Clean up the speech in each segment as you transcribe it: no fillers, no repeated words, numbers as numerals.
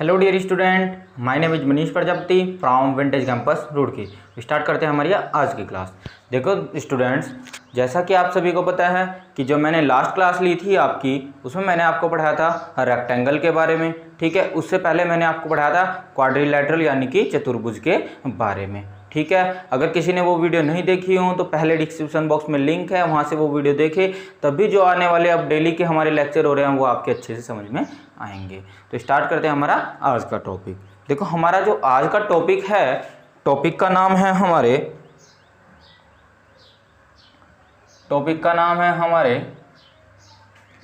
Hello dear student, my name is Manish Prajapati from vintage campus Roorkee. Start करते हैं हमारी आज की क्लास। देखो स्टूडेंट्स, जैसा कि आप सभी को पता है कि जो मैंने लास्ट क्लास ली थी आपकी, उसमें मैंने आपको पढ़ाया था रेक्टेंगल के बारे में। ठीक है, उससे पहले मैंने आपको पढ़ाया था क्वाड्रिलैटरल यानी कि चतुर्भुज के बारे में। ठीक है, अगर किसी ने वो वीडियो नहीं देखी हो तो पहले डिस्क्रिप्शन बॉक्स में लिंक है, वहाँ से वो वीडियो देखें, तभी जो आने वाले अब डेली के हमारे लेक्चर हो रहे हैं वो आपके अच्छे से समझ में आएंगे। तो स्टार्ट करते हैं हमारा आज का टॉपिक। देखो हमारा जो आज का टॉपिक है, टॉपिक का नाम है हमारे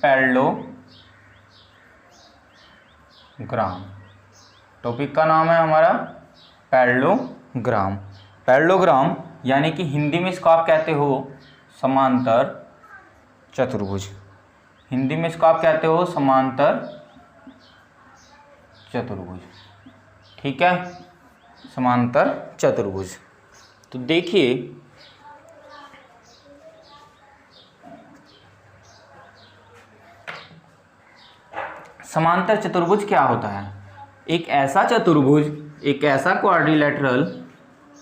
पैरेललोग्राम। टॉपिक का नाम है हमारा पैरेललोग्राम। पैरेललोग्राम यानी कि हिंदी में इसको आप कहते हो समांतर चतुर्भुज। हिंदी में इसको आप कहते हो समांतर चतुर्भुज। ठीक है, समांतर चतुर्भुज। तो देखिए समांतर चतुर्भुज क्या होता है? एक ऐसा चतुर्भुज, एक ऐसा क्वाड्रिलैटरल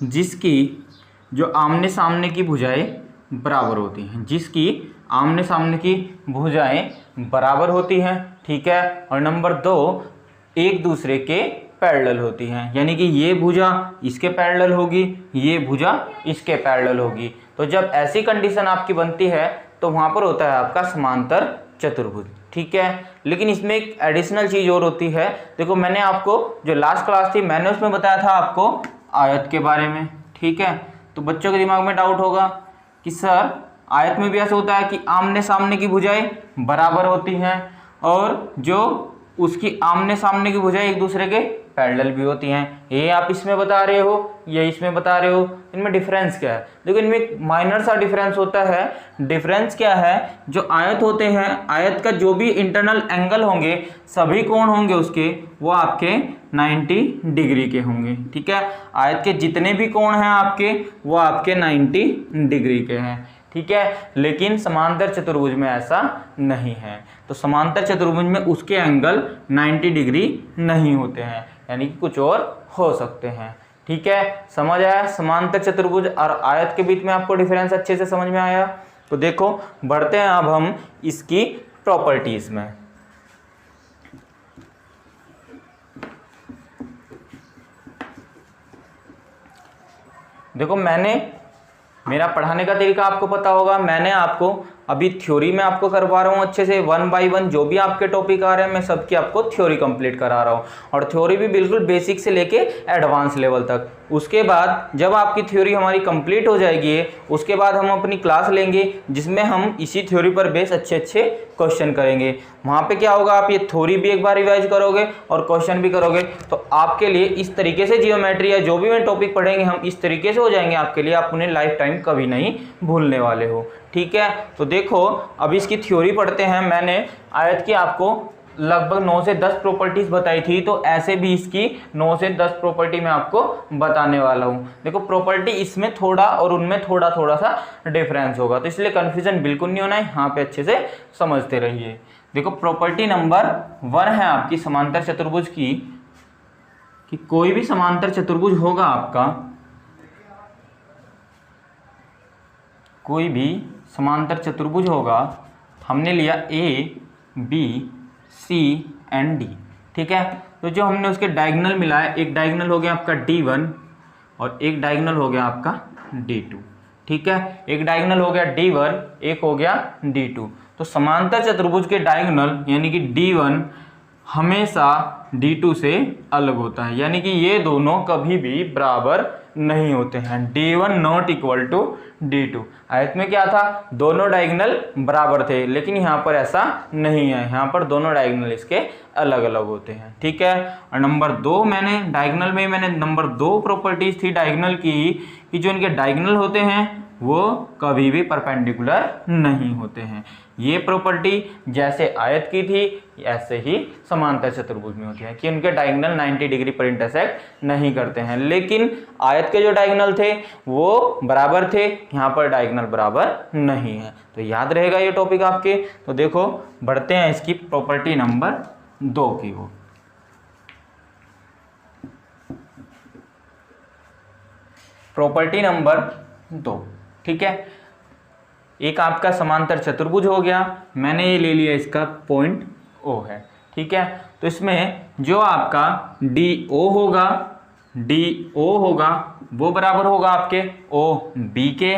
जिसकी जो आमने सामने की भुजाएं बराबर होती हैं, जिसकी आमने सामने की भुजाएं बराबर होती हैं। ठीक है, और नंबर 2 एक दूसरे के पैरेलल होती हैं, यानी कि ये भुजा इसके पैरेलल होगी, ये भुजा इसके पैरेलल होगी। तो जब ऐसी कंडीशन आपकी बनती है तो वहाँ पर होता है आपका समांतर चतुर्भुज। ठीक है, लेकिन इसमें एक एडिशनल चीज़ और होती है। देखो मैंने आपको जो लास्ट क्लास थी मैंने उसमें बताया था आपको आयत के बारे में। ठीक है, तो बच्चों के दिमाग में डाउट होगा कि सर आयत में भी ऐसा होता है कि आमने सामने की भुजाएं बराबर होती हैं और जो उसकी आमने सामने की भुजाएं एक दूसरे के पैरेलल भी होती हैं। ये आप इसमें बता रहे हो, ये इसमें बता रहे हो, इनमें डिफरेंस क्या है? देखो इनमें एक माइनर सा डिफरेंस होता है। डिफरेंस क्या है? जो आयत होते हैं, आयत का जो भी इंटरनल एंगल होंगे, सभी कोण होंगे उसके, वो आपके 90 डिग्री के होंगे। ठीक है, आयत के जितने भी कोण हैं आपके, वो आपके 90 डिग्री के हैं। ठीक है, लेकिन समांतर चतुर्भुज में ऐसा नहीं है। तो समांतर चतुर्भुज में उसके एंगल 90 डिग्री नहीं होते हैं, यानी कि कुछ और हो सकते हैं। ठीक है, समझ आया? समांतर चतुर्भुज और आयत के बीच में आपको डिफरेंस अच्छे से समझ में आया? तो देखो बढ़ते हैं अब हम इसकी प्रॉपर्टीज में। देखो मेरा पढ़ाने का तरीका आपको पता होगा। मैंने आपको अभी थ्योरी में आपको करवा रहा हूँ अच्छे से 1 बाय 1 जो भी आपके टॉपिक आ रहे हैं मैं सबकी आपको थ्योरी कंप्लीट करा रहा हूँ, और थ्योरी भी बिल्कुल बेसिक से लेके एडवांस लेवल तक। उसके बाद जब आपकी थ्योरी हमारी कंप्लीट हो जाएगी, उसके बाद हम अपनी क्लास लेंगे जिसमें हम इसी थ्योरी पर बेस अच्छे क्वेश्चन करेंगे। वहाँ पे क्या होगा, आप ये थ्योरी भी एक बार रिवाइज करोगे और क्वेश्चन भी करोगे, तो आपके लिए इस तरीके से जियोमेट्री या जो भी मैं टॉपिक पढ़ेंगे हम इस तरीके से हो जाएंगे आपके लिए, आप उन्हें लाइफ टाइम कभी नहीं भूलने वाले हो। ठीक है, तो देखो अब इसकी थ्योरी पढ़ते हैं। मैंने आयत की आपको लगभग 9 से 10 प्रॉपर्टीज बताई थी, तो ऐसे भी इसकी 9 से 10 प्रॉपर्टी मैं आपको बताने वाला हूँ। देखो प्रॉपर्टी इसमें थोड़ा और उनमें थोड़ा सा डिफरेंस होगा, तो इसलिए कंफ्यूजन बिल्कुल नहीं होना है, यहाँ पे अच्छे से समझते रहिए। देखो प्रॉपर्टी नंबर 1 है आपकी समांतर चतुर्भुज की, कि कोई भी समांतर चतुर्भुज होगा आपका, कोई भी समांतर चतुर्भुज होगा, हमने लिया A B C and D. ठीक है, तो जो हमने उसके डायगोनल मिलाया, एक डायगोनल हो गया आपका D1 और एक डायगोनल हो गया आपका D2। ठीक है, एक डायगोनल हो गया D1, एक हो गया D2। तो समांतर चतुर्भुज के डायगोनल यानी कि D1 हमेशा D2 से अलग होता है, यानी कि ये दोनों कभी भी बराबर नहीं होते हैं। D1 not equal to D2। आयत में क्या था, दोनों डायगोनल बराबर थे, लेकिन यहाँ पर ऐसा नहीं है, यहाँ पर दोनों डायगोनल इसके अलग अलग होते हैं। ठीक है, और नंबर 2 मैंने डायगोनल में मैंने नंबर 2 प्रॉपर्टीज थी डायगोनल की, कि जो इनके डायगोनल होते हैं वो कभी भी परपेंडिकुलर नहीं होते हैं। ये प्रॉपर्टी जैसे आयत की थी ऐसे ही समांतर चतुर्भुज में होती है कि उनके डायगोनल 90 डिग्री पर इंटरसेक्ट नहीं करते हैं, लेकिन आयत के जो डायगोनल थे वो बराबर थे, यहाँ पर डायगोनल बराबर नहीं है। तो याद रहेगा ये टॉपिक आपके। तो देखो बढ़ते हैं इसकी प्रॉपर्टी नंबर 2 की ओर। प्रॉपर्टी नंबर 2, ठीक है। एक आपका समांतर चतुर्भुज हो गया, मैंने ये ले लिया इसका पॉइंट O है, ठीक है। तो इसमें जो आपका DO होगा वो बराबर होगा आपके OB के,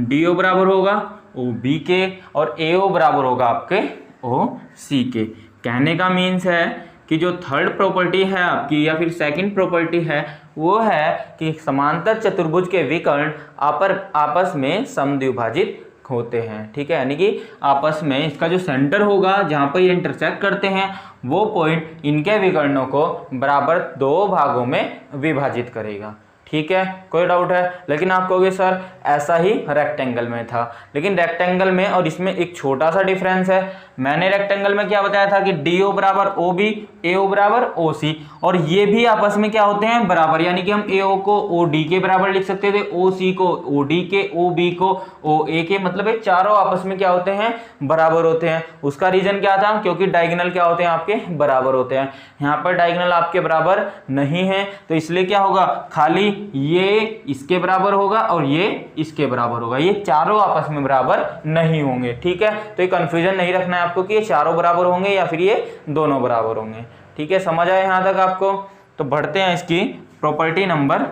DO बराबर होगा OB के, और AO बराबर होगा आपके OC के। कहने का मीन्स है कि जो थर्ड प्रॉपर्टी है आपकी या फिर सेकंड प्रॉपर्टी है वो है कि समांतर चतुर्भुज के विकर्ण आपस में समद्विभाजित होते हैं, ठीक है। यानी कि आपस में इसका जो सेंटर होगा जहाँ पर ये इंटरसेक्ट करते हैं वो पॉइंट इनके विकर्णों को बराबर 2 भागों में विभाजित करेगा, ठीक है। कोई डाउट है? लेकिन आप कहोगे सर ऐसा ही रेक्टेंगल में था, लेकिन रेक्टेंगल में और इसमें एक छोटा सा डिफरेंस है। मैंने रेक्टेंगल में क्या बताया था कि DO बराबर OB, AO बराबर OC, और ये भी आपस में क्या होते हैं बराबर, यानी कि हम AO को OD के बराबर लिख सकते थे, OC को OD के, OB को OA के, मतलब ये चारों आपस में क्या होते हैं बराबर होते हैं। उसका रीजन क्या था? क्योंकि डायगोनल क्या होते हैं आपके बराबर होते हैं। यहाँ पर डायगोनल आपके बराबर नहीं है तो इसलिए क्या होगा, खाली ये इसके बराबर होगा और ये इसके बराबर होगा, ये चारों आपस में बराबर नहीं होंगे, ठीक है। तो ये कंफ्यूजन नहीं रखना है आपको कि ये चारों बराबर होंगे या फिर ये दोनों बराबर होंगे, ठीक है। समझ आए यहां तक आपको? तो बढ़ते हैं इसकी प्रॉपर्टी नंबर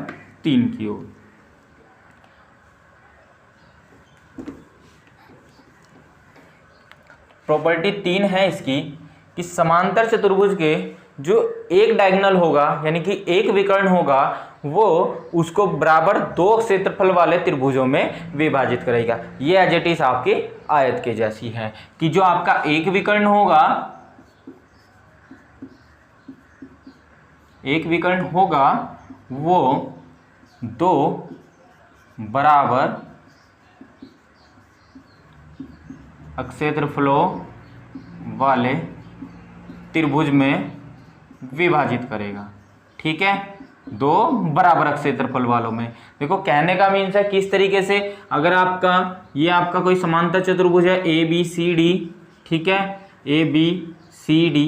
3 की ओर। प्रॉपर्टी 3 है इसकी कि समांतर चतुर्भुज के जो एक डायगोनल होगा यानी कि एक विकर्ण होगा वो उसको बराबर 2 क्षेत्रफल वाले त्रिभुजों में विभाजित करेगा। ये एज इट इज आपकी आयत के जैसी है कि जो आपका एक विकर्ण होगा, एक विकर्ण होगा वो 2 बराबर क्षेत्रफलों वाले त्रिभुज में विभाजित करेगा, ठीक है। 2 बराबर क्षेत्रफल वालों में। देखो कहने का मीन्स है किस तरीके से, अगर आपका ये आपका कोई समांतर चतुर्भुज है ABCD, ठीक है, ABCD,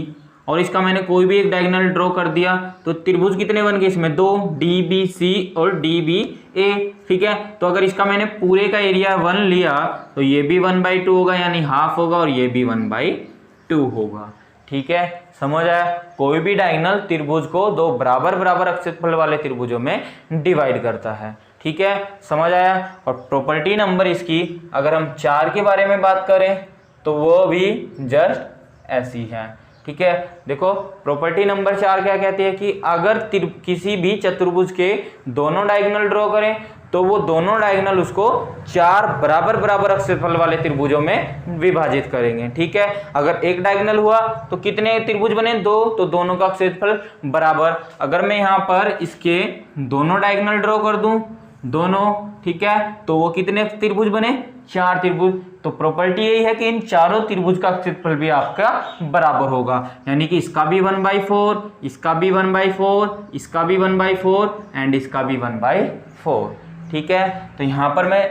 और इसका मैंने कोई भी एक डायगोनल ड्रॉ कर दिया तो त्रिभुज कितने बन गए इसमें? 2, DBC और DBA, ठीक है। तो अगर इसका मैंने पूरे का एरिया 1 लिया तो ये भी 1/2 होगा यानी हाफ होगा, और ये भी 1/2 होगा, ठीक है। समझ आया? कोई भी डायगोनल त्रिभुज को 2 बराबर बराबर क्षेत्रफल वाले त्रिभुजों में डिवाइड करता है, ठीक है। समझ आया? और प्रॉपर्टी नंबर इसकी अगर हम 4 के बारे में बात करें तो वो भी जस्ट ऐसी है, ठीक है। देखो प्रॉपर्टी नंबर 4 क्या कहती है कि अगर किसी भी चतुर्भुज के दोनों डायगोनल ड्रॉ करें तो वो दोनों डायगोनल उसको 4 बराबर बराबर क्षेत्रफल वाले त्रिभुजों में विभाजित करेंगे, ठीक है। अगर एक डायगोनल हुआ तो कितने त्रिभुज बने? 2, तो दोनों का क्षेत्रफल बराबर। अगर मैं यहाँ पर इसके दोनों डायगोनल ड्रॉ कर दूं, दोनों, ठीक है, तो वो कितने त्रिभुज बने? 4 त्रिभुज। तो प्रॉपर्टी यही है कि इन चारों त्रिभुज का क्षेत्रफल भी आपका बराबर होगा, यानी कि इसका भी 1/4, इसका भी 1/4, इसका भी 1/4 एंड इसका भी 1/4, ठीक है। तो यहां पर मैं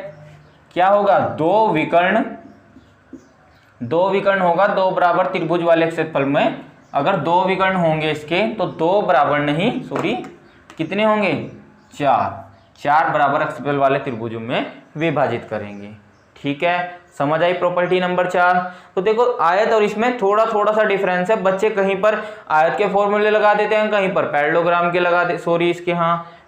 क्या होगा, 2 विकर्ण होगा 2 बराबर त्रिभुज वाले क्षेत्रफल में। अगर 2 विकर्ण होंगे इसके तो 2 बराबर नहीं, सॉरी, कितने होंगे? 4 बराबर क्षेत्रफल वाले त्रिभुजों में विभाजित करेंगे, ठीक है। समझ आई प्रॉपर्टी नंबर 4? तो देखो आयत और इसमें थोड़ा सा डिफरेंस है। बच्चे कहीं पर आयत के फॉर्मूले लगा देते हैं, कहीं पर पैरेललोग्राम के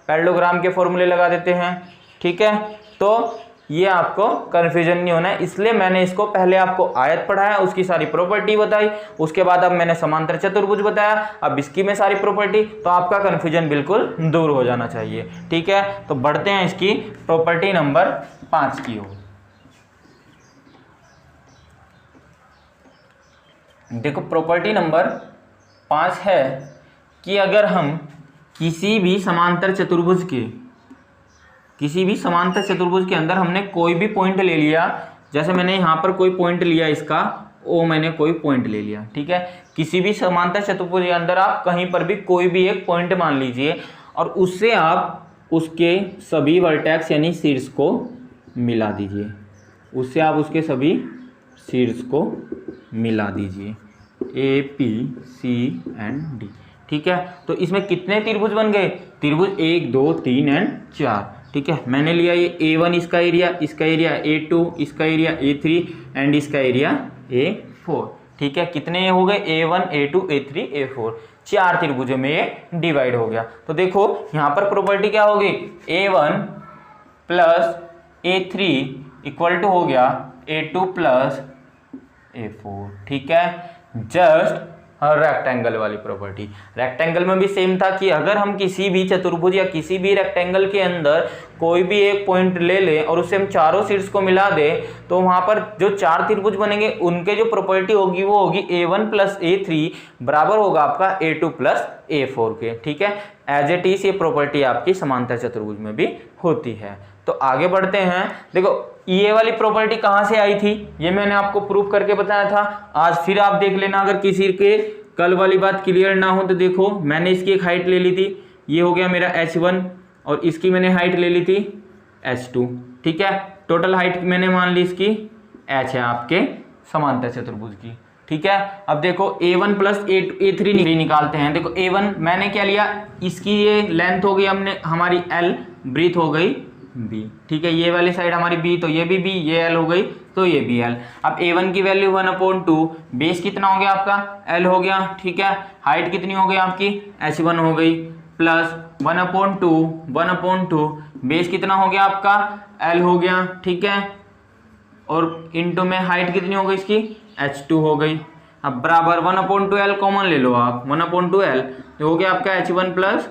पैरेललोग्राम के फॉर्मूले लगा देते हैं, ठीक है। तो ये आपको कंफ्यूजन नहीं होना है, इसलिए मैंने इसको पहले आपको आयत पढ़ाया, उसकी सारी प्रॉपर्टी बताई, उसके बाद अब मैंने समांतर चतुर्भुज बताया, अब इसकी में सारी प्रॉपर्टी, तो आपका कंफ्यूजन बिल्कुल दूर हो जाना चाहिए, ठीक है। तो बढ़ते हैं इसकी प्रॉपर्टी नंबर 5 की ओर। देखो प्रॉपर्टी नंबर 5 है कि अगर हम किसी भी समांतर चतुर्भुज के अंदर हमने कोई भी पॉइंट ले लिया, जैसे मैंने यहाँ पर कोई पॉइंट लिया इसका ओ, मैंने कोई पॉइंट ले लिया, ठीक है। किसी भी समांतर चतुर्भुज के अंदर आप कहीं पर भी कोई भी एक पॉइंट मान लीजिए और उससे आप उसके सभी वर्टेक्स यानी शीर्ष को मिला दीजिए, उससे आप उसके सभी शीर्ष को मिला दीजिए, A, P, C and D, ठीक है। तो इसमें कितने त्रिभुज बन गए? त्रिभुज 1, 2, 3 एंड 4। ठीक है। मैंने लिया ये A1 इसका एरिया A2 इसका एरिया A3 एंड इसका एरिया A4, ठीक है। कितने हो गए? A1 A2 A3 A4, 4 त्रिभुजों में ये डिवाइड हो गया। तो देखो यहाँ पर प्रॉपर्टी क्या होगी, A1 plus A3 equal to हो गया A2 प्लस A4, ठीक है। जस्ट रेक्टेंगल वाली प्रॉपर्टी। रेक्टेंगल में भी सेम था कि अगर हम किसी भी चतुर्भुज या किसी भी रेक्टेंगल के अंदर कोई भी एक पॉइंट ले लें और उससे हम चारों शीर्ष को मिला दें तो वहां पर जो 4 त्रिभुज बनेंगे उनके जो प्रॉपर्टी होगी वो होगी A1 प्लस A3 बराबर होगा आपका A2 प्लस A4 के, ठीक है। एज इट इज ये प्रॉपर्टी आपकी समांतर चतुर्भुज में भी होती है। तो आगे बढ़ते हैं। देखो ये वाली प्रॉपर्टी कहाँ से आई थी, ये मैंने आपको प्रूफ करके बताया था। आज फिर आप देख लेना, अगर किसी के कल वाली बात क्लियर ना हो तो देखो मैंने इसकी एक हाइट ले ली थी, ये हो गया मेरा H1 और इसकी मैंने हाइट ले ली थी H2, ठीक है। टोटल हाइट मैंने मान ली इसकी H है आपके समांतर चतुर्भुज की, ठीक है। अब देखो A1 प्लस A3 निकालते हैं। देखो A1 मैंने क्या लिया, इसकी ये लेंथ हो गई हमने हमारी L, ब्रीथ हो गई B, ठीक है। ये वाली साइड हमारी B तो ये भी B, ये L हो गई तो ये भी L। अब A1 की वैल्यू 1/2, बेस कितना हो गया आपका L हो गया, ठीक है। हाइट कितनी हो गई आपकी H1 हो गई प्लस 1/2 बेस कितना हो गया आपका L हो गया, ठीक है। और इनटू में हाइट कितनी हो गई इसकी H2 हो गई। अब बराबर 1/2L कॉमन ले लो आप, 1/2L तो हो गया आपका H1 प्लस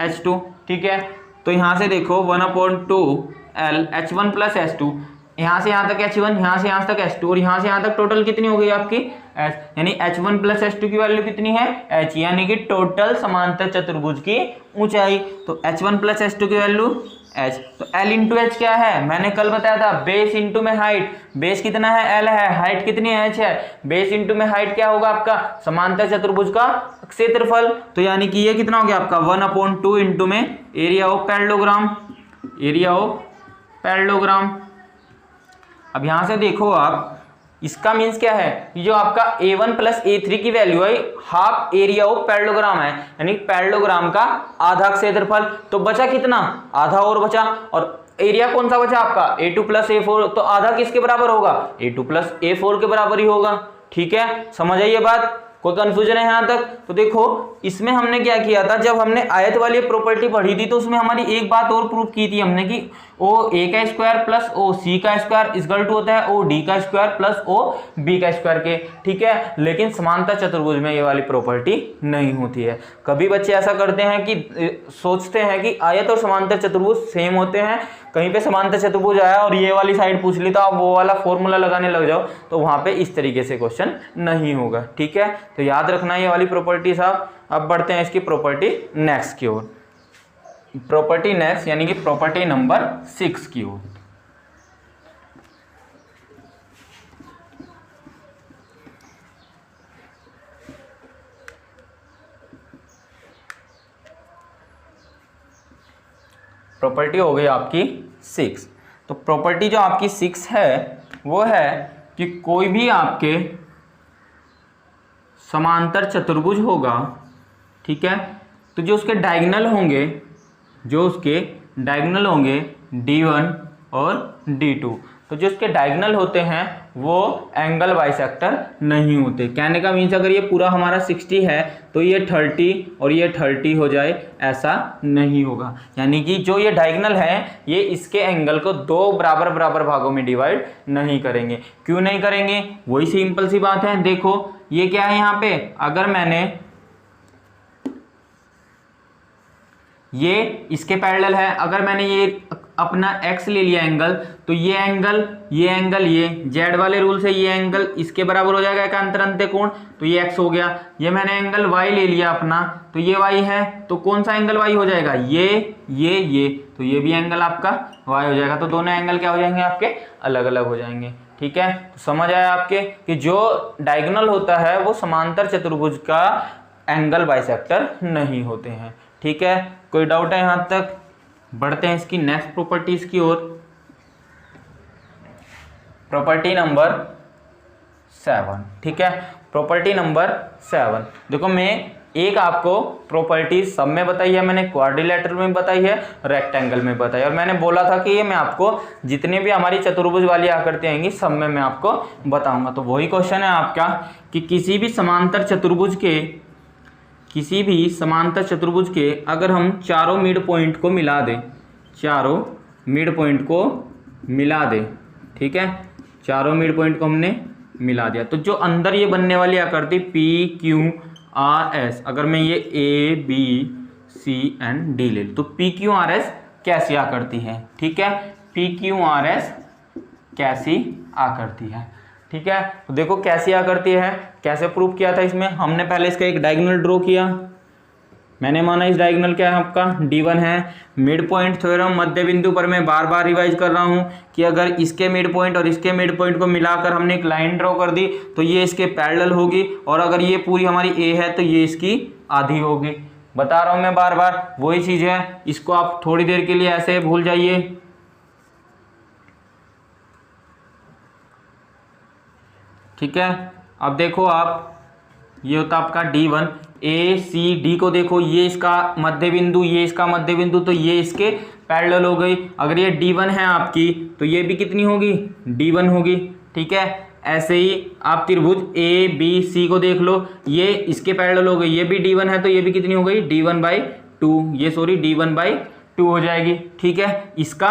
H2, ठीक है। तो यहाँ से देखो 1/2L H1 प्लस H2, यहाँ से यहाँ तक H1, यहाँ से यहाँ तक H2 और यहाँ से यहाँ तक टोटल कितनी हो गई आपकी H, यानी H1 प्लस H2 की वैल्यू कितनी है H, यानी कि टोटल समांतर चतुर्भुज की ऊंचाई। तो H1 प्लस H2 की वैल्यू H, तो L इंटू H क्या है, मैंने कल बताया था बेस इंटू में हाइट। बेस कितना है L है, हाइट कितनी है H है, बेस इंटू में हाइट क्या होगा आपका समांतर चतुर्भुज का क्षेत्रफल। तो यानी कि ये कितना हो गया आपका 1/2 इंटू में एरिया ऑफ पैरेललोग्राम। अब यहां से देखो आप, इसका मीन्स क्या है, ये जो आपका A1 प्लस A3 की वैल्यू है हाफ एरिया ऑफ पैरेललोग्राम है, यानी पैरेललोग्राम का आधा क्षेत्रफल। तो बचा कितना, आधा और बचा, और एरिया कौन सा बचा आपका A2 प्लस A4, तो आधा किसके बराबर होगा A2 प्लस A4 के बराबर ही होगा, ठीक है। समझ आई ये बात, कोई कंफ्यूजन है यहाँ तक? तो देखो इसमें हमने क्या किया था, जब हमने आयत वाली प्रॉपर्टी पढ़ी थी तो उसमें हमारी एक बात और प्रूफ की थी हमने कि OA का स्क्वायर प्लस OC का स्क्वायर इक्वल टू होता है OD का स्क्वायर प्लस OB का स्क्वायर के, ठीक है। लेकिन समांतर चतुर्भुज में ये वाली प्रॉपर्टी नहीं होती है। कभी बच्चे ऐसा करते हैं कि सोचते हैं कि आयत और समांतर चतुर्भुज सेम होते हैं, कहीं पे समांतर चतुर्भुज आया और ये वाली साइड पूछ ली तो आप वो वाला फॉर्मूला लगाने लग जाओ, तो वहां पे इस तरीके से क्वेश्चन नहीं होगा, ठीक है। तो याद रखना ये वाली प्रॉपर्टी साहब। अब बढ़ते हैं इसकी प्रॉपर्टी नेक्स्ट की ओर, प्रॉपर्टी नेक्स्ट यानी कि प्रॉपर्टी नंबर 6 की ओर। प्रॉपर्टी हो गई आपकी 6। तो प्रॉपर्टी जो आपकी 6 है वो है कि कोई भी आपके समांतर चतुर्भुज होगा, ठीक है, तो जो उसके डायगोनल होंगे D1 और D2, तो जो उसके डायगोनल होते हैं वो एंगल बाइसेक्टर नहीं होते। कहने का मीन्स अगर ये पूरा हमारा 60 है तो ये 30 और ये 30 हो जाए, ऐसा नहीं होगा। यानी कि जो ये डायगोनल है ये इसके एंगल को दो बराबर बराबर भागों में डिवाइड नहीं करेंगे। क्यों नहीं करेंगे, वही सिंपल सी बात है। देखो ये क्या है, यहाँ पे अगर मैंने ये इसके पैरेलल है, अगर मैंने ये अपना x ले लिया एंगल, तो ये एंगल ये z वाले रूल से ये एंगल इसके बराबर हो जाएगा एक अंतरंत्य कोण, तो ये x हो गया। ये मैंने एंगल y ले लिया अपना, तो ये y है, तो कौन सा एंगल y हो जाएगा, ये, तो ये भी एंगल आपका y हो जाएगा। तो दोनों एंगल क्या हो जाएंगे आपके, अलग अलग हो जाएंगे, ठीक है। तो समझ आया आपके कि जो डायगोनल होता है वो समांतर चतुर्भुज का एंगल बाइसेक्टर नहीं होते हैं, ठीक है। कोई डाउट है यहाँ तक? बढ़ते हैं इसकी नेक्स्ट प्रॉपर्टीज की ओर। प्रॉपर्टी नंबर 7, ठीक है। प्रॉपर्टी नंबर 7 देखो, मैं एक आपको प्रॉपर्टी सब में बताई है मैंने, क्वाड्रिलेटरल में बताई है, रेक्टेंगल में बताई है, और मैंने बोला था कि ये मैं आपको जितने भी हमारी चतुर्भुज वाली आकृति आएंगी सब में मैं आपको बताऊंगा। तो वही क्वेश्चन है आपका कि किसी भी समांतर चतुर्भुज के अगर हम चारों मिड पॉइंट को मिला दें, ठीक है, चारों मिड पॉइंट को हमने मिला दिया, तो जो अंदर ये बनने वाली आकृति PQRS, अगर मैं ये ABCD ले लूँ तो PQRS कैसी आकृति है, ठीक है, PQRS कैसी आकृति है, ठीक है। तो देखो कैसी आकृति है, कैसे प्रूव किया था इसमें हमने, पहले इसका एक डायगोनल ड्रॉ किया, मैंने माना इस डायगोनल क्या है आपका D1 है। मिड पॉइंट थ्योरम मध्य बिंदु पर मैं बार बार रिवाइज कर रहा हूं कि अगर इसके मिड पॉइंट और इसके मिड पॉइंट को मिलाकर हमने एक लाइन ड्रॉ कर दी तो ये इसके पैरेलल होगी, और अगर ये पूरी हमारी A है तो ये इसकी आधी होगी। बता रहा हूं मैं बार बार, वही चीज है, इसको आप थोड़ी देर के लिए ऐसे भूल जाइए, ठीक है। अब देखो आप, ये होता आपका D1, ACD को देखो, ये इसका मध्य बिंदु, ये इसका मध्य बिंदु, तो ये इसके पैरेलल हो गई। अगर ये D1 है आपकी तो ये भी कितनी होगी, D1 होगी, ठीक है। ऐसे ही आप त्रिभुज ABC को देख लो, ये इसके पैरेलल हो गई, ये भी D1 है तो ये भी कितनी हो गई, D1/2, ये सॉरी D1/2 हो जाएगी, ठीक है। इसका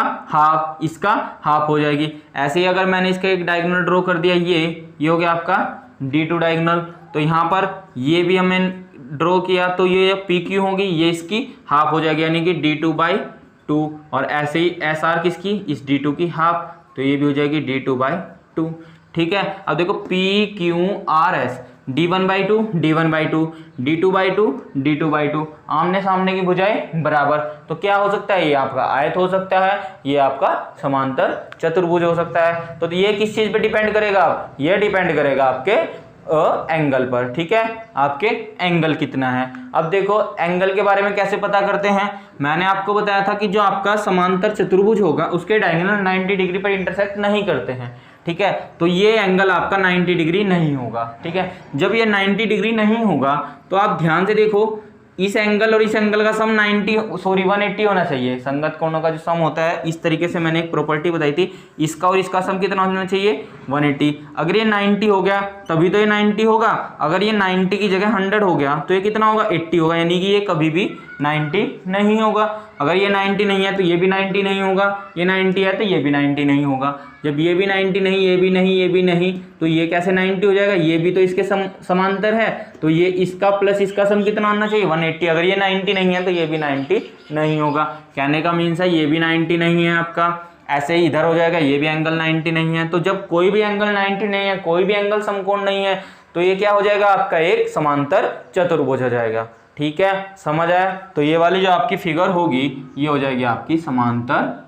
हाफ हो जाएगी। ऐसे ही अगर मैंने इसका एक डायगोनल ड्रॉ कर दिया, ये हो गया आपका D2 डायगोनल, तो यहाँ पर ये भी हमें ड्रॉ किया तो ये PQ होगी, ये इसकी हाफ हो जाएगी, यानी कि D2/2, और ऐसे ही SR किसकी, इस D2 की हाफ, तो ये भी हो जाएगी D2/2, ठीक है। अब देखो PQRS, D1/2, D1/2, D2/2, D2/2, आमने सामने की भुजाएं बराबर, तो क्या हो सकता है, ये आपका आयत हो सकता है, ये आपका समांतर चतुर्भुज हो सकता है। तो ये किस चीज पे डिपेंड करेगा, ये डिपेंड करेगा आपके एंगल पर, ठीक है, आपके एंगल कितना है। अब देखो एंगल के बारे में कैसे पता करते हैं, मैंने आपको बताया था कि जो आपका समांतर चतुर्भुज होगा उसके डायगोनल 90 डिग्री पर इंटरसेक्ट नहीं करते हैं, ठीक है। तो ये एंगल आपका 90 डिग्री नहीं होगा, ठीक है। जब ये 90 डिग्री नहीं होगा तो आप ध्यान से देखो, इस एंगल और इस एंगल का सम 180 होना चाहिए। संगत कोणों का जो सम होता है, इस तरीके से मैंने एक प्रॉपर्टी बताई थी, इसका और इसका सम कितना होना चाहिए, 180। अगर ये 90 हो गया तभी तो ये 90 होगा, अगर ये 90 की जगह 100 हो गया तो ये कितना होगा, 80 होगा, यानी कि ये कभी भी 90 नहीं होगा। अगर ये 90 नहीं है तो ये भी 90 नहीं होगा, ये 90 है तो ये भी 90 नहीं होगा। जब ये भी 90 नहीं, ये भी नहीं, ये भी नहीं, तो ये कैसे 90 हो जाएगा, ये भी तो इसके समांतर है, तो ये इसका प्लस इसका सम कितना होना चाहिए, 180। अगर ये 90 नहीं है तो ये भी 90 नहीं होगा। कहने का मीन्स है ये भी 90 नहीं है आपका। ऐसे ही इधर हो जाएगा, ये भी एंगल 90 नहीं है। तो जब कोई भी एंगल 90 नहीं है, कोई भी एंगल समकोण नहीं है, तो ये क्या हो जाएगा, आपका एक समांतर चतुर्भुज हो जाएगा, ठीक है। समझ आया। तो ये वाली जो आपकी फिगर होगी ये हो जाएगी आपकी समांतर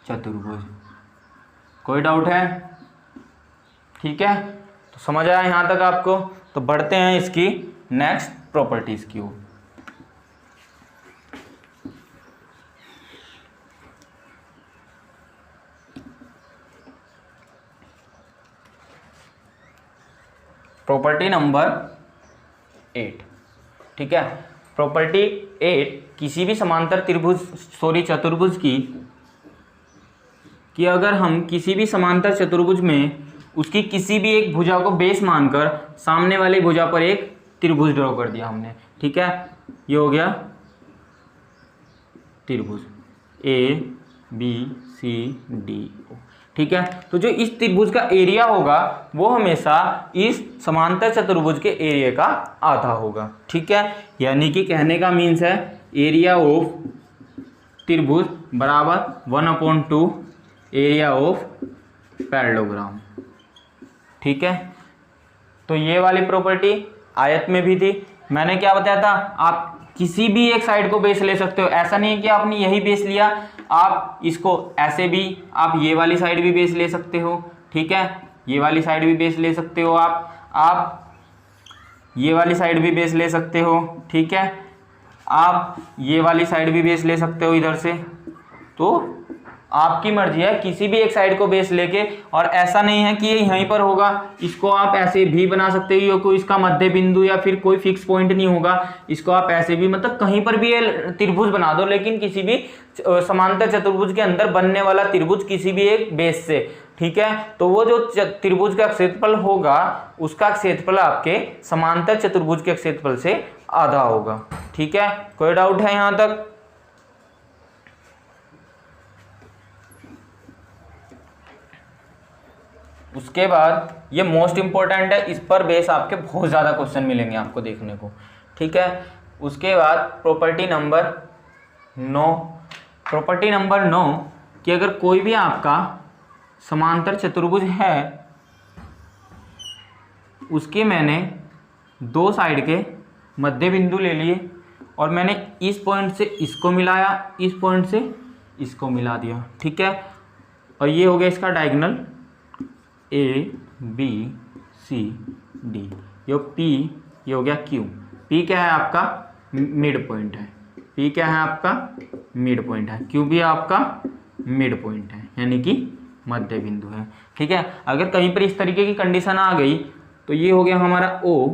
चतुर्भुज। कोई डाउट है, ठीक है। तो समझ आया यहां तक आपको। तो बढ़ते हैं इसकी नेक्स्ट प्रॉपर्टीज की ओर। प्रॉपर्टी नंबर 8, ठीक है। प्रॉपर्टी 8, किसी भी समांतर चतुर्भुज कि अगर हम किसी भी समांतर चतुर्भुज में उसकी किसी भी एक भुजा को बेस मानकर सामने वाली भुजा पर एक त्रिभुज ड्रॉ कर दिया हमने, ठीक है। ये हो गया त्रिभुज ABCDO, ठीक है। तो जो इस त्रिभुज का एरिया होगा वो हमेशा इस समांतर चतुर्भुज के एरिया का आधा होगा, ठीक है। यानी कि कहने का मीन्स है एरिया ऑफ त्रिभुज बराबर 1/2 एरिया ऑफ पैरेललोग्राम, ठीक है। तो ये वाली प्रॉपर्टी आयत में भी थी। मैंने क्या बताया था, आप किसी भी एक साइड को बेस ले सकते हो। ऐसा नहीं है कि आपने यही बेस लिया, आप इसको ऐसे भी, आप ये वाली साइड भी बेस ले सकते हो, ठीक है। ये वाली साइड भी बेस ले सकते हो, आप ये वाली साइड भी बेस ले सकते हो, ठीक है। आप ये वाली साइड भी बेस ले सकते हो इधर से। तो आपकी मर्जी है, किसी भी एक साइड को बेस लेके, और ऐसा नहीं है कि ये यहीं पर होगा, इसको आप ऐसे भी बना सकते हो, कोई इसका मध्य बिंदु या फिर कोई फिक्स पॉइंट नहीं होगा, इसको आप ऐसे भी मतलब कहीं पर भी ये त्रिभुज बना दो, लेकिन किसी भी समांतर चतुर्भुज के अंदर बनने वाला त्रिभुज किसी भी एक बेस से, ठीक है। तो वो जो त्रिभुज का क्षेत्रफल होगा उसका क्षेत्रफल आपके समांतर चतुर्भुज के क्षेत्रफल से आधा होगा, ठीक है। कोई डाउट है यहां तक? उसके बाद ये मोस्ट इंपॉर्टेंट है, इस पर बेस आपके बहुत ज़्यादा क्वेश्चन मिलेंगे आपको देखने को, ठीक है। उसके बाद प्रॉपर्टी नंबर 9, प्रॉपर्टी नंबर 9 कि अगर कोई भी आपका समांतर चतुर्भुज है, उसके मैंने दो साइड के मध्य बिंदु ले लिए और मैंने इस पॉइंट से इसको मिलाया, इस पॉइंट से इसको मिला दिया, ठीक है। और ये हो गया इसका diagonal A B C D, ये P, ये हो गया Q। P क्या है आपका? मिड पॉइंट है। P क्या है आपका? मिड पॉइंट है। Q भी आपका मिड पॉइंट है, यानी कि मध्य बिंदु है, ठीक है। अगर कहीं पर इस तरीके की कंडीशन आ गई तो ये हो गया हमारा O,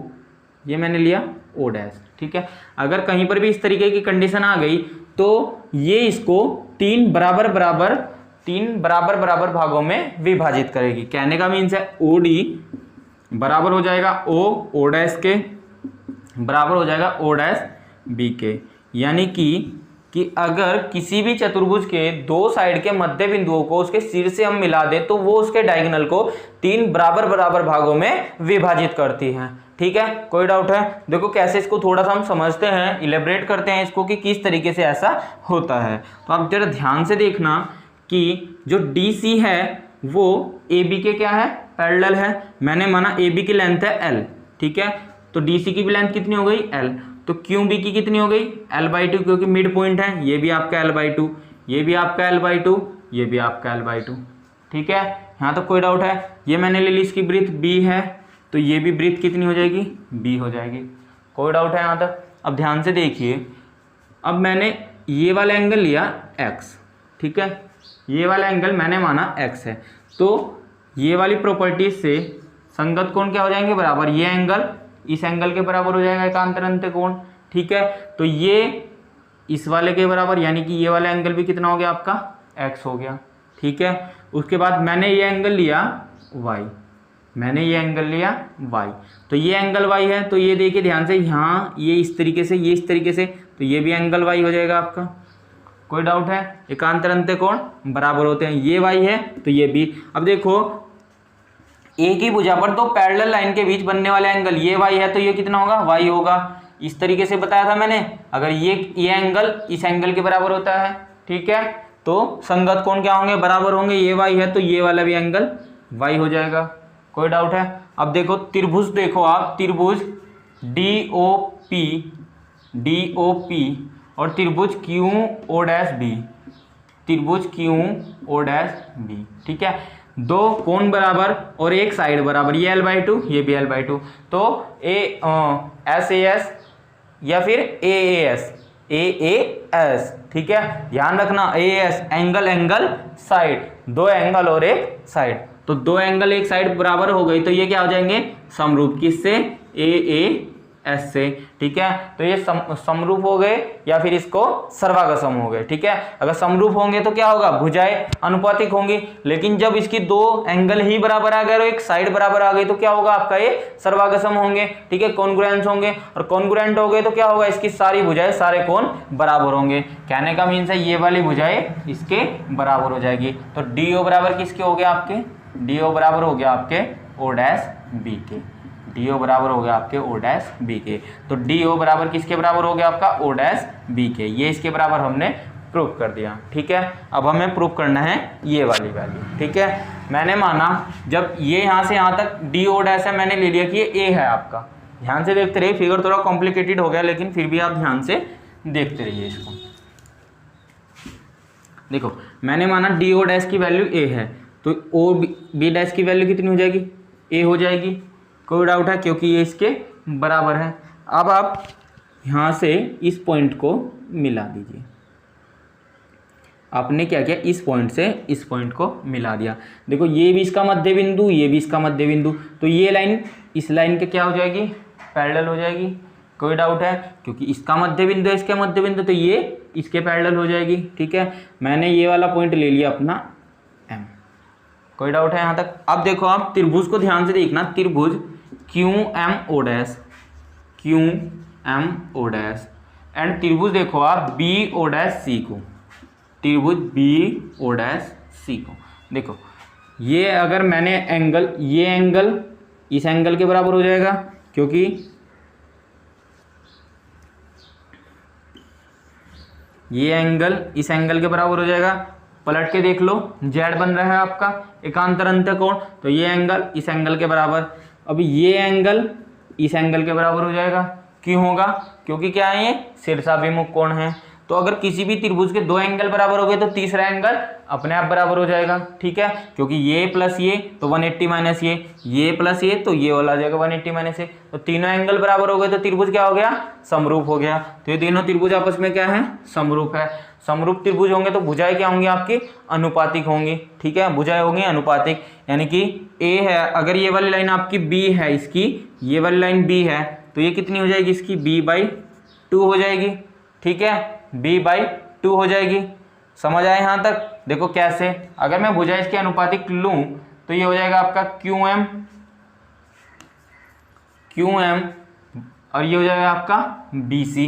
ये मैंने लिया O डैश, ठीक है। अगर कहीं पर भी इस तरीके की कंडीशन आ गई तो ये इसको तीन बराबर बराबर भागों में विभाजित करेगी। कहने का मीन्स है OD बराबर हो जाएगा O डैश के, बराबर हो जाएगा O डैश B के, यानी कि अगर किसी भी चतुर्भुज के दो साइड के मध्य बिंदुओं को उसके सिर से हम मिला दे तो वो उसके डायगोनल को तीन बराबर भागों में विभाजित करती है, ठीक है। कोई डाउट है? देखो कैसे इसको थोड़ा सा हम समझते हैं, इलेबरेट करते हैं इसको कि किस तरीके से ऐसा होता है। तो आप जरा ध्यान से देखना कि जो DC है वो AB के क्या है? पैरेलल है। मैंने माना AB की लेंथ है L, ठीक है। तो DC की भी लेंथ कितनी हो गई? L। तो QB की कितनी हो गई? L/2, क्योंकि मिड पॉइंट है। ये भी आपका L/2, ये भी आपका L/2, ये भी आपका L/2, ठीक है। यहाँ तक कोई डाउट है? ये मैंने ले ली, इसकी ब्रीथ B है, तो ये भी ब्रीथ कितनी हो जाएगी? B हो जाएगी। कोई डाउट है यहाँ तक? अब ध्यान से देखिए, अब मैंने ये वाला एंगल लिया X, ठीक है। ये वाला एंगल मैंने माना X है, तो ये वाली प्रॉपर्टी से संगत कोण क्या हो जाएंगे? बराबर। ये एंगल इस एंगल के बराबर हो जाएगा, एकांतर अंत्य कोण, ठीक है। तो ये इस वाले के बराबर, यानी कि ये वाला एंगल भी कितना हो गया आपका? X हो गया, ठीक है। उसके बाद मैंने ये एंगल लिया Y, मैंने ये एंगल लिया Y, तो ये एंगल Y है। तो ये देखिए ध्यान से, यहाँ ये इस तरीके से, ये इस तरीके से, तो ये भी एंगल Y हो जाएगा आपका। कोई डाउट है? एकांतर अंत्य कोण बराबर होते हैं, ये Y है तो ये भी। अब देखो एक ही भुजा पर दो पैरेलल लाइन के बीच बनने वाले एंगल, ये Y है तो ये कितना होगा? Y होगा। इस तरीके से बताया था मैंने, अगर ये एंगल इस एंगल के बराबर होता है, ठीक है, तो संगत कोण क्या होंगे? बराबर होंगे। ये Y है तो ये वाला भी एंगल Y हो जाएगा। कोई डाउट है? अब देखो त्रिभुज, देखो आप त्रिभुज DOP और त्रिभुज QO'B, त्रिभुज QO'B, ठीक है। दो कोण बराबर और एक साइड बराबर, ये L/2, ये भी L/2, तो SAS या फिर AAS, ठीक है। ध्यान रखना AAS एंगल साइड, दो एंगल और एक साइड, तो दो एंगल एक साइड बराबर हो गई तो ये क्या हो जाएंगे? समरूप। किससे? AAS से, ठीक है। तो ये समरूप हो गए या फिर इसको सर्वागसम हो गए, ठीक है। अगर समरूप होंगे तो क्या होगा? भुजाएं अनुपातिक होंगी, लेकिन जब इसकी दो एंगल ही बराबर आ गए और एक साइड बराबर आ गई तो क्या होगा आपका? ये सर्वागसम होंगे, ठीक है, कॉन्ग्रुएंस होंगे, और कॉन्ग्रुएंट हो गए तो क्या होगा? इसकी सारी भुजाएं, सारे कोण बराबर होंगे। कहने का मीन्स है ये वाली भुजाएं इसके बराबर हो जाएगी। तो DO बराबर किसके हो गए आपके? DO बराबर हो गया आपके O'B के, DO बराबर हो गया आपके O'B के। तो DO बराबर किसके बराबर हो गया आपका? O'B के। ये इसके बराबर हमने प्रूव कर दिया, ठीक है। अब हमें प्रूव करना है ये वाली वैल्यू, ठीक है। मैंने माना जब ये यहाँ से यहाँ तक DO' है, मैंने ले लिया कि ये A है आपका। ध्यान से देखते रहिए, फिगर थोड़ा कॉम्प्लिकेटेड हो गया लेकिन फिर भी आप ध्यान से देखते रहिए इसको। देखो मैंने माना DO' की वैल्यू A है, तो OB' की वैल्यू कितनी हो जाएगी? A हो जाएगी। कोई डाउट है? क्योंकि ये इसके बराबर है। अब आप यहाँ से इस पॉइंट को मिला दीजिए, आपने क्या किया, इस पॉइंट से इस पॉइंट को मिला दिया। देखो ये भी इसका मध्य बिंदु, ये भी इसका मध्य बिंदु, तो ये लाइन इस लाइन के क्या हो जाएगी, पैरेलल हो जाएगी। कोई डाउट है, क्योंकि इसका मध्य बिंदु है इसके मध्य बिंदु, तो ये इसके पैरेलल हो जाएगी। ठीक है, मैंने ये वाला पॉइंट ले लिया अपना M। कोई डाउट है यहाँ तक? अब देखो आप त्रिभुज को ध्यान से देखना, त्रिभुज QMO', QMO' एंड त्रिभुज देखो आप BO'C को, त्रिभुज BO'C को देखो, ये अगर मैंने एंगल, ये एंगल इस एंगल के बराबर हो जाएगा, क्योंकि ये एंगल इस एंगल के बराबर हो जाएगा। पलट के देख लो, Z बन रहा है आपका एकांतर अंतःकोण, तो ये एंगल इस एंगल के बराबर। अब ये एंगल इस एंगल के बराबर हो जाएगा। क्यों होगा? क्योंकि क्या है, ये शीर्षाभिमुख कोण है। तो अगर किसी भी त्रिभुज के दो एंगल बराबर हो गए तो तीसरा एंगल अपने आप बराबर हो जाएगा। ठीक है, क्योंकि ये प्लस ये तो 180 माइनस ये प्लस ये तो ये वाला आ जाएगा 180 माइनस ये, तो तीनों एंगल बराबर हो गए तो त्रिभुज क्या हो गया, समरूप हो गया। तो ये तीनों त्रिभुज आपस में क्या है, समरूप है। समरूप त्रिभुज होंगे तो भुजाएं क्या होंगी आपकी, अनुपातिक होंगी। ठीक है, भुजाएं होंगी अनुपातिक, यानी कि A है, अगर ये वाली लाइन आपकी B है, इसकी ये वाली लाइन B है, तो ये कितनी हो जाएगी, इसकी B/2 हो जाएगी। ठीक है, B/2 हो जाएगी। समझ आए यहाँ तक? देखो कैसे, अगर मैं भुजा इसके अनुपातिक लूँ तो ये हो जाएगा आपका QM और ये हो जाएगा आपका BC,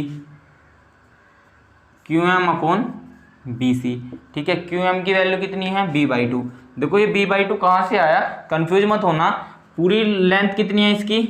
QM/BC। ठीक है, QM की वैल्यू कितनी है, B/2। देखो ये B/2 कहाँ से आया, कंफ्यूज मत होना। पूरी लेंथ कितनी है इसकी,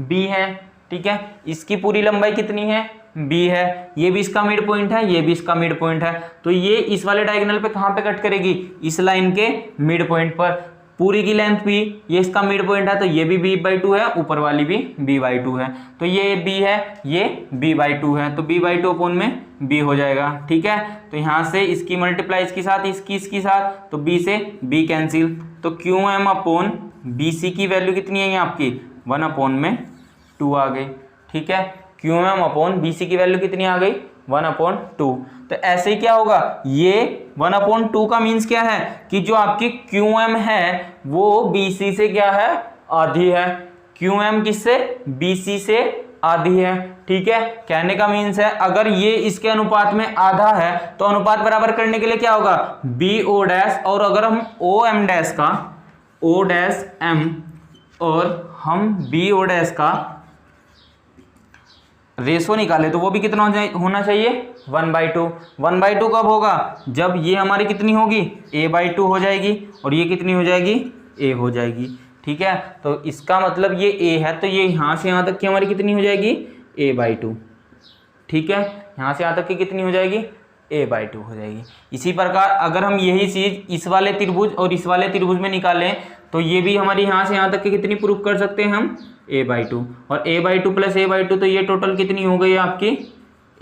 B है। ठीक है, इसकी पूरी लंबाई कितनी है, B है। ये भी इसका मिड पॉइंट है, ये भी इसका मिड पॉइंट है, तो ये इस वाले डायगोनल पे कहाँ पे कट करेगी, इस लाइन के मिड पॉइंट पर। पूरी की लेंथ B, ये इसका मिड पॉइंट है, तो ये भी B/2 है, ऊपर वाली भी B/2 है। तो ये B है, ये B/2 है, तो B/2 अपोन में B हो जाएगा। ठीक है, तो यहाँ से इसकी मल्टीप्लाई इसके साथ, इसकी साथ, तो B से B कैंसिल, तो QM/BC की वैल्यू कितनी है आपकी, 1/2 आ गई। ठीक है, QM/BC की वैल्यू कितनी आ गई, 1/2। तो ऐसे ही क्या होगा, ये 1/2 का मीन्स क्या है कि जो आपकी QM है वो BC से क्या है, आधी है। QM किससे, BC से आधी है। ठीक है, कहने का मीन्स है अगर ये इसके अनुपात में आधा है तो अनुपात बराबर करने के लिए क्या होगा, BO' और अगर हम OM' का O'M और हम BO' का रेशो निकाले तो वो भी कितना होना चाहिए, 1/2। 1/2 कब होगा, जब ये हमारी कितनी होगी, A/2 हो जाएगी और ये कितनी हो जाएगी, A हो जाएगी। ठीक है, तो इसका मतलब ये A है, तो ये यहाँ से यहाँ तक की हमारी कितनी हो जाएगी, A/2। ठीक है, यहाँ से यहाँ तक की कितनी हो जाएगी, A/2 हो जाएगी। इसी प्रकार अगर हम यही चीज़ इस वाले त्रिभुज और इस वाले त्रिभुज में निकालें तो ये भी हमारी यहाँ से यहाँ तक की कितनी प्रूफ कर सकते हैं हम, A/2, और A/2 प्लस A/2 तो ये टोटल कितनी हो गई आपकी,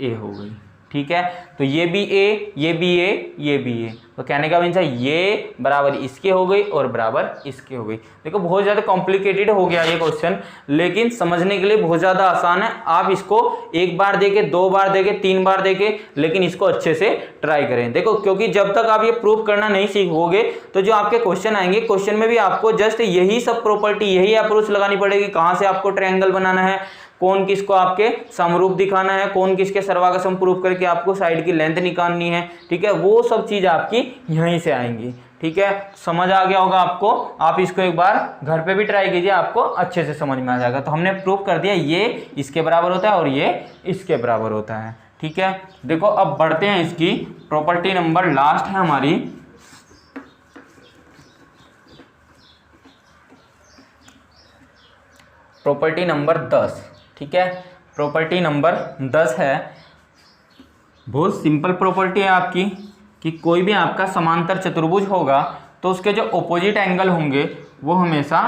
A हो गई। ठीक है, तो ये भी A, ये भी A, ये भी A, तो कहने का मीन्स है ये बराबर इसके हो गई और बराबर इसके हो गई। देखो बहुत ज़्यादा कॉम्प्लिकेटेड हो गया ये क्वेश्चन, लेकिन समझने के लिए बहुत ज़्यादा आसान है। आप इसको एक बार देके, दो बार देके, 3 बार देके, लेकिन इसको अच्छे से ट्राई करें। देखो क्योंकि जब तक आप ये प्रूफ करना नहीं सीखोगे तो जो आपके क्वेश्चन आएंगे, क्वेश्चन में भी आपको जस्ट यही सब प्रॉपर्टी, यही अप्रोच लगानी पड़ेगी, कहाँ से आपको ट्रायंगल बनाना है, कौन किसको आपके समरूप दिखाना है, कौन किसके सर्वागसम प्रूफ करके आपको साइड की लेंथ निकालनी है। ठीक है, वो सब चीज आपकी यहीं से आएंगी। ठीक है, समझ आ गया होगा आपको। आप इसको एक बार घर पे भी ट्राई कीजिए, आपको अच्छे से समझ में आ जाएगा। तो हमने प्रूफ कर दिया ये इसके बराबर होता है और ये इसके बराबर होता है। ठीक है, देखो अब बढ़ते हैं इसकी प्रॉपर्टी नंबर, लास्ट है हमारी प्रॉपर्टी नंबर 10। ठीक है, प्रॉपर्टी नंबर 10 है, बहुत सिंपल प्रॉपर्टी है आपकी कि कोई भी आपका समांतर चतुर्भुज होगा तो उसके जो ऑपोजिट एंगल होंगे वो हमेशा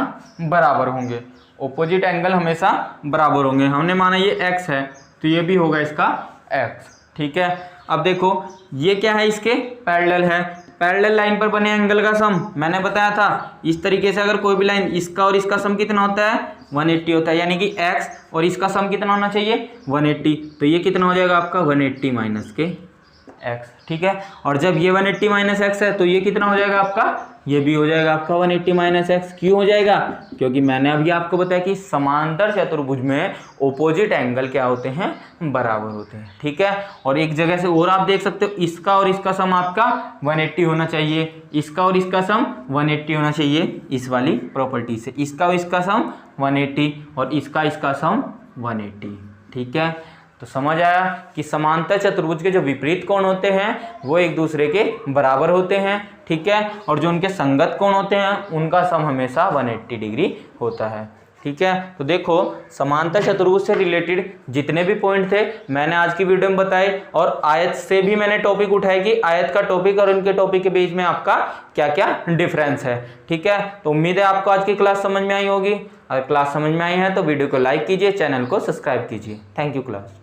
बराबर होंगे। ऑपोजिट एंगल हमेशा बराबर होंगे। हमने माना ये x है तो ये भी होगा इसका x। ठीक है, अब देखो ये क्या है, इसके पैरेलल है। पैरेलल लाइन पर बने एंगल का सम मैंने बताया था, इस तरीके से अगर कोई भी लाइन, इसका और इसका सम कितना होता है, 180 होता है, यानी कि x और इसका सम कितना होना चाहिए, 180। तो ये कितना हो जाएगा आपका 180 माइनस के x, ठीक है। और जब ये 180 माइनस एक्स है तो ये कितना हो जाएगा आपका, ये भी हो जाएगा आपका 180 माइनस एक्स। क्यों हो जाएगा, क्योंकि मैंने अभी आपको बताया कि समांतर चतुर्भुज में ओपोजिट एंगल क्या होते हैं, बराबर होते हैं, ठीक है। और एक जगह से और आप देख सकते हो, इसका और इसका सम आपका 180 होना चाहिए, इसका और इसका सम 180 होना चाहिए इस वाली प्रॉपर्टी से, इसका और इसका सम 180 और इसका सम 180, ठीक है। तो समझ आया कि समांतर चतुर्भुज के जो विपरीत कोण होते हैं वो एक दूसरे के बराबर होते हैं, ठीक है। और जो उनके संगत कोण होते हैं उनका सम हमेशा 180 डिग्री होता है, ठीक है। तो देखो समांतर चतुर्भुज से रिलेटेड जितने भी पॉइंट थे मैंने आज की वीडियो में बताए, और आयत से भी मैंने टॉपिक उठाया कि आयत का टॉपिक और इनके टॉपिक के बीच में आपका क्या क्या डिफरेंस है, ठीक है। तो उम्मीद है आपको आज की क्लास समझ में आई होगी। अगर क्लास समझ में आई है तो वीडियो को लाइक कीजिए, चैनल को सब्सक्राइब कीजिए। Thank you class.